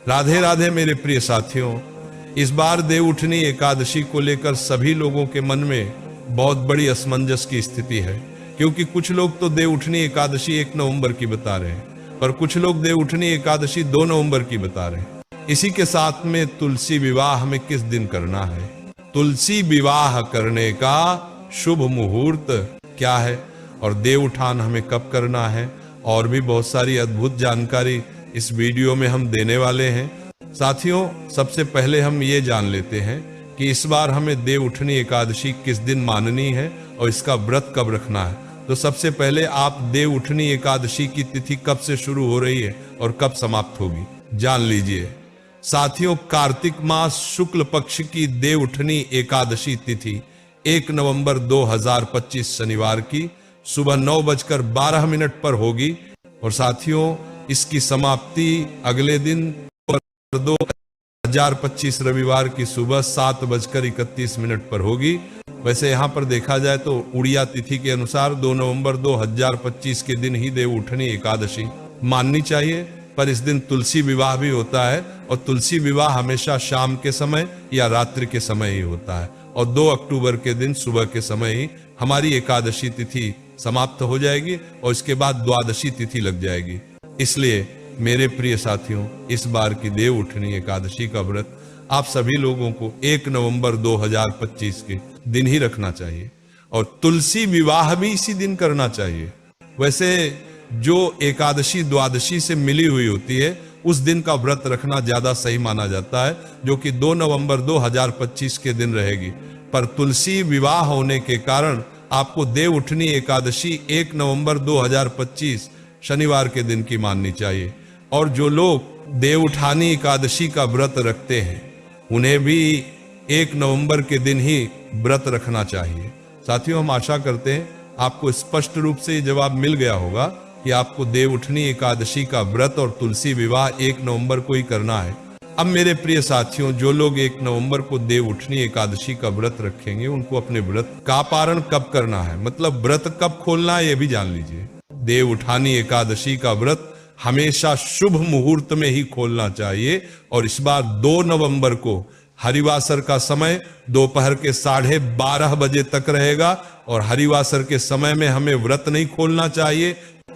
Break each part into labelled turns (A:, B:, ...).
A: राधे राधे मेरे प्रिय साथियों, इस बार देवउठनी एकादशी को लेकर सभी लोगों के मन में बहुत बड़ी असमंजस की स्थिति है, क्योंकि कुछ लोग तो देवउठनी एकादशी 1 नवंबर की बता रहे हैं, पर कुछ लोग देवउठनी एकादशी 2 नवंबर की बता रहे हैं। इसी के साथ में तुलसी विवाह हमें किस दिन करना है, तुलसी विवाह करने का शुभ मुहूर्त क्या है और देव उठान हमें कब करना है, और भी बहुत सारी अद्भुत जानकारी इस वीडियो में हम देने वाले हैं। साथियों, सबसे पहले हम ये जान लेते हैं कि इस बार हमें देव उठनी एकादशी किस दिन माननी है और इसका व्रत कब रखना है। तो सबसे पहले आप देव उठनी एकादशी की तिथि कब से शुरू हो रही है और कब समाप्त होगी जान लीजिए। साथियों, कार्तिक मास शुक्ल पक्ष की देव उठनी एकादशी तिथि 1 नवंबर 2025 शनिवार की सुबह 9:12 पर होगी और साथियों इसकी समाप्ति अगले दिन 2025 रविवार की सुबह 7:31 पर होगी। वैसे यहाँ पर देखा जाए तो उड़िया तिथि के अनुसार 2 नवंबर 2025 के दिन ही देव उठनी एकादशी माननी चाहिए, पर इस दिन तुलसी विवाह भी होता है और तुलसी विवाह हमेशा शाम के समय या रात्रि के समय ही होता है और 2 अक्टूबर के दिन सुबह के समय ही हमारी एकादशी तिथि समाप्त हो जाएगी और इसके बाद द्वादशी तिथि लग जाएगी। इसलिए मेरे प्रिय साथियों, इस बार की देव उठनी एकादशी का व्रत आप सभी लोगों को 1 नवंबर 2025 के दिन ही रखना चाहिए और तुलसी विवाह भी इसी दिन करना चाहिए। वैसे जो एकादशी द्वादशी से मिली हुई होती है उस दिन का व्रत रखना ज्यादा सही माना जाता है, जो कि 2 नवंबर 2025 के दिन रहेगी, पर तुलसी विवाह होने के कारण आपको देव उठनी एकादशी 1 नवंबर 2025 शनिवार के दिन की माननी चाहिए। और जो लोग देव उठानी एकादशी का व्रत रखते हैं उन्हें भी 1 नवंबर के दिन ही व्रत रखना चाहिए। साथियों, हम आशा करते हैं आपको स्पष्ट रूप से जवाब मिल गया होगा कि आपको देव उठनी एकादशी का व्रत और तुलसी विवाह 1 नवंबर को ही करना है। अब मेरे प्रिय साथियों, जो लोग 1 नवंबर को देव उठनी एकादशी का व्रत रखेंगे उनको अपने व्रत का पारण कब करना है, मतलब व्रत कब खोलना है, ये भी जान लीजिए। देव उठानी एकादशी का व्रत हमेशा शुभ मुहूर्त में ही खोलना चाहिए और इस बार 2 नवंबर को हरिवासर का समय दोपहर के 12:30 बजे तक रहेगा और हरिवासर के समय में हमें व्रत नहीं खोलना चाहिए।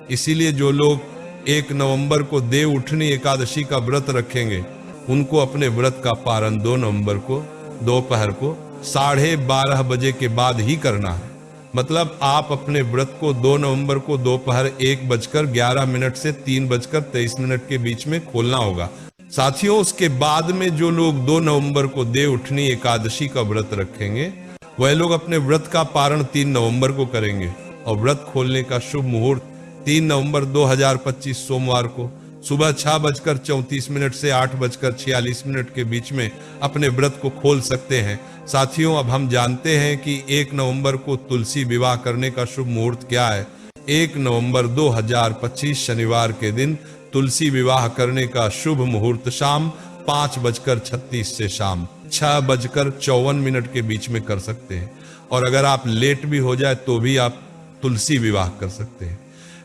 A: इसीलिए जो लोग 1 नवंबर को देव उठनी एकादशी का व्रत रखेंगे उनको अपने व्रत का पारण 2 नवंबर को दोपहर को 12:30 बजे के बाद ही करना है। मतलब आप अपने व्रत को 2 नवंबर को दोपहर 1:11 से 3:23 के बीच में खोलना होगा। साथियों, उसके बाद में जो लोग 2 नवंबर को देव उठनी एकादशी का व्रत रखेंगे वह लोग अपने व्रत का पारण 3 नवंबर को करेंगे और व्रत खोलने का शुभ मुहूर्त 3 नवंबर 2025 सोमवार को सुबह 6:34 से 8:46 के बीच में अपने व्रत को खोल सकते हैं। साथियों, अब हम जानते हैं कि 1 नवंबर को तुलसी विवाह करने का शुभ मुहूर्त क्या है। 1 नवंबर 2025 शनिवार के दिन तुलसी विवाह करने का शुभ मुहूर्त शाम 5:36 से शाम 6:54 के बीच में कर सकते हैं और अगर आप लेट भी हो जाए तो भी आप तुलसी विवाह कर सकते हैं।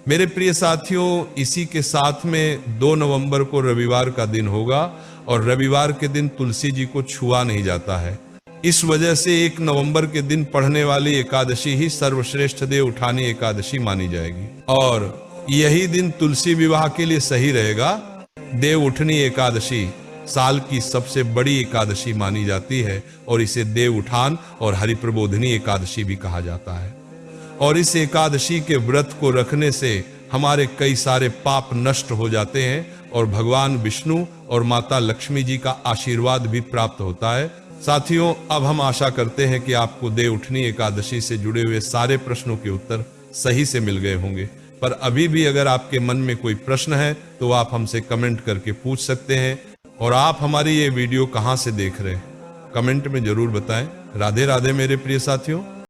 A: मेरे प्रिय साथियों, इसी के साथ में 2 नवंबर को रविवार का दिन होगा और रविवार के दिन तुलसी जी को छुआ नहीं जाता है। इस वजह से 1 नवंबर के दिन पढ़ने वाली एकादशी ही सर्वश्रेष्ठ देव उठानी एकादशी मानी जाएगी और यही दिन तुलसी विवाह के लिए सही रहेगा। देव उठनी एकादशी साल की सबसे बड़ी एकादशी मानी जाती है और इसे देव उठान और हरिप्रबोधिनी एकादशी भी कहा जाता है और इस एकादशी के व्रत को रखने से हमारे कई सारे पाप नष्ट हो जाते हैं और भगवान विष्णु और माता लक्ष्मी जी का आशीर्वाद भी प्राप्त होता है। साथियों, अब हम आशा करते हैं कि आपको देव उठनी एकादशी से जुड़े हुए सारे प्रश्नों के उत्तर सही से मिल गए होंगे, पर अभी भी अगर आपके मन में कोई प्रश्न है तो आप हमसे कमेंट करके पूछ सकते हैं। और आप हमारी ये वीडियो कहाँ से देख रहे हैं कमेंट में जरूर बताएं। राधे राधे मेरे प्रिय साथियों।